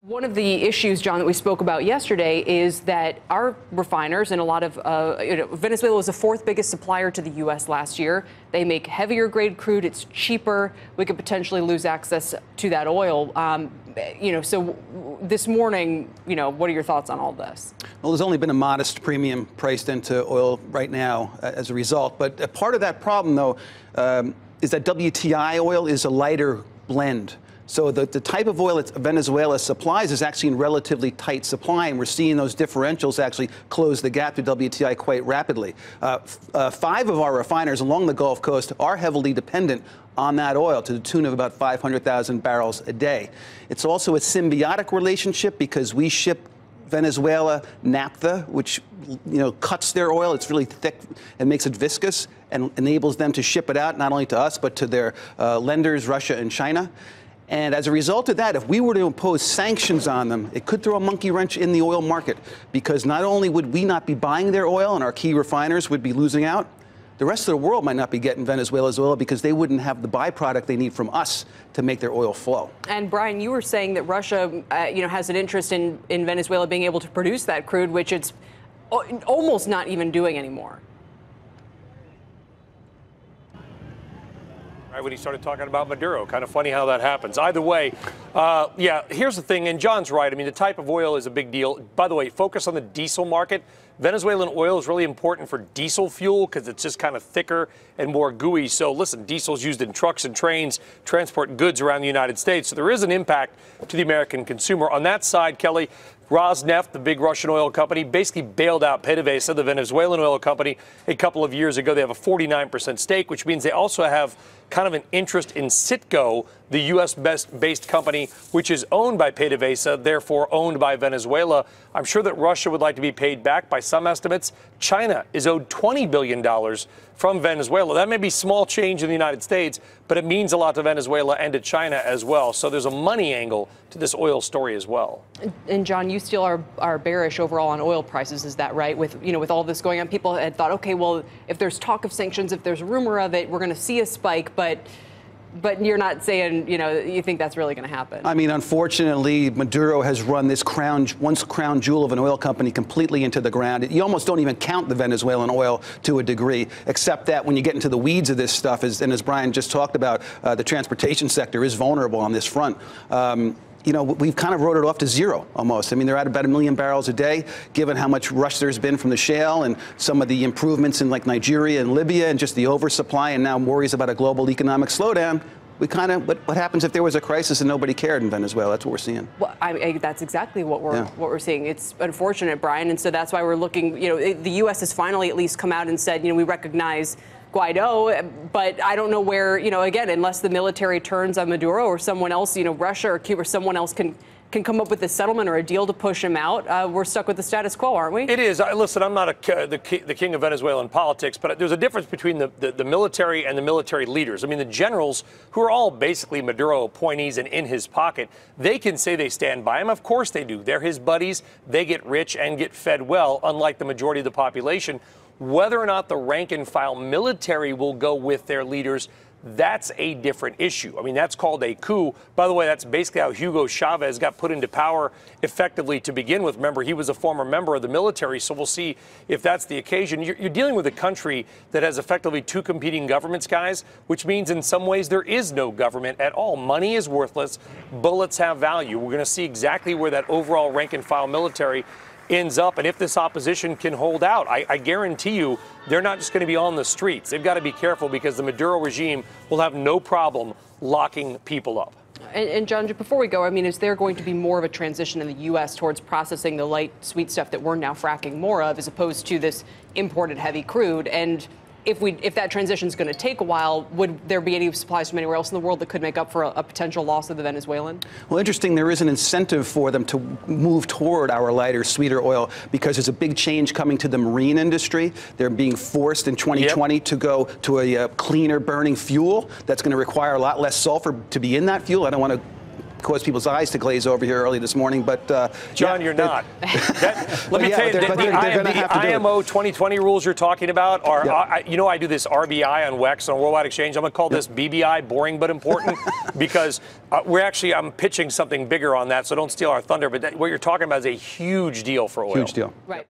One of the issues, John, that we spoke about yesterday is that our refiners and a lot of Venezuela was the fourth biggest supplier to the U.S. last year. They make heavier grade crude. It's cheaper. We could potentially lose access to that oil. So this morning, what are your thoughts on all this? Well, there's only been a modest premium priced into oil right now as a result. But a part of that problem, though, is that WTI oil is a lighter blend. So the type of oil that Venezuela supplies is actually in relatively tight supply, and we're seeing those differentials actually close the gap to WTI quite rapidly. 5 of our refiners along the Gulf Coast are heavily dependent on that oil to the tune of about 500,000 barrels a day. It's also a symbiotic relationship because we ship Venezuela naphtha, which cuts their oil. It's really thick and makes it viscous and enables them to ship it out not only to us but to their lenders, Russia and China. And as a result of that, if we were to impose sanctions on them, it could throw a monkey wrench in the oil market, because not only would we not be buying their oil and our key refiners would be losing out, the rest of the world might not be getting Venezuela's oil because they wouldn't have the byproduct they need from us to make their oil flow. And Brian, you were saying that Russia, has an interest in Venezuela being able to produce that crude, which it's almost not even doing anymore. When he started talking about Maduro. Kind of funny how that happens. Either way, here's the thing, and John's right. I mean, the type of oil is a big deal. By the way, focus on the diesel market. Venezuelan oil is really important for diesel fuel because it's just kind of thicker and more gooey. So listen, diesel's used in trucks and trains, transport goods around the United States. So there is an impact to the American consumer. On that side, Kelly, Rosneft, the big Russian oil company, basically bailed out PDVSA, the Venezuelan oil company, a couple of years ago. They have a 49% stake, which means they also have kind of an interest in Citgo, the U.S.-based company, which is owned by PDVSA, therefore owned by Venezuela. I'm sure that Russia would like to be paid back. By some estimates, China is owed $20 billion from Venezuela. That may be small change in the United States, but it means a lot to Venezuela and to China as well. So there's a money angle to this oil story as well. And John, you still are bearish overall on oil prices, is that right? With all this going on, people had thought, okay, well, if there's talk of sanctions, if there's rumor of it, we're going to see a spike, but you're not saying, you think that's really going to happen. I mean, unfortunately, Maduro has run this once crown jewel of an oil company completely into the ground. You almost don't even count the Venezuelan oil to a degree, except that when you get into the weeds of this stuff, and as Brian just talked about, the transportation sector is vulnerable on this front. We've kind of wrote it off to zero almost. I mean, they're at about 1 million barrels a day, given how much rush there's been from the shale and some of the improvements in like Nigeria and Libya and just the oversupply and now worries about a global economic slowdown. We kind of, what happens if there was a crisis and nobody cared in Venezuela? That's what we're seeing. Well, that's exactly what we're seeing. It's unfortunate, Brian, and so that's why we're looking. The U.S. has finally at least come out and said, we recognize Guaido, but I don't know where, again, unless the military turns on Maduro or someone else, Russia or Cuba or someone else can come up with a settlement or a deal to push him out, we're stuck with the status quo, aren't we? It is. Listen, I'm not the king of Venezuelan politics, but there's a difference between the military and the military leaders. I mean, the generals, who are all basically Maduro appointees and in his pocket, they can say they stand by him. Of course they do. They're his buddies. They get rich and get fed well, unlike the majority of the population. Whether or not the rank-and-file military will go with their leaders, that's a different issue. I mean, that's called a coup. By the way, that's basically how Hugo Chavez got put into power effectively to begin with. Remember, he was a former member of the military, so we'll see if that's the occasion. You're dealing with a country that has effectively 2 competing governments, guys, which means in some ways there is no government at all. Money is worthless. Bullets have value. We're going to see exactly where that overall rank-and-file military ends up, and if this opposition can hold out, I guarantee you they're not just going to be on the streets. They've got to be careful because the Maduro regime will have no problem locking people up. And John, before we go, I mean, is there going to be more of a transition in the U.S. towards processing the light, sweet stuff that we're now fracking more of, as opposed to this imported heavy crude? And if that transition is going to take a while, would there be any supplies from anywhere else in the world that could make up for a potential loss of the Venezuelan? Well, interesting, there is an incentive for them to move toward our lighter, sweeter oil because there's a big change coming to the marine industry. They're being forced in 2020 to go to a cleaner burning fuel that's going to require a lot less sulfur to be in that fuel. I don't want to caused people's eyes to glaze over here early this morning. But John, you're not. Let me tell you, the IMO 2020 rules you're talking about are, I do this RBI on WEX on Worldwide Exchange. I'm going to call this BBI, boring but important, because I'm pitching something bigger on that, so don't steal our thunder. But what you're talking about is a huge deal for oil. Huge deal. Right.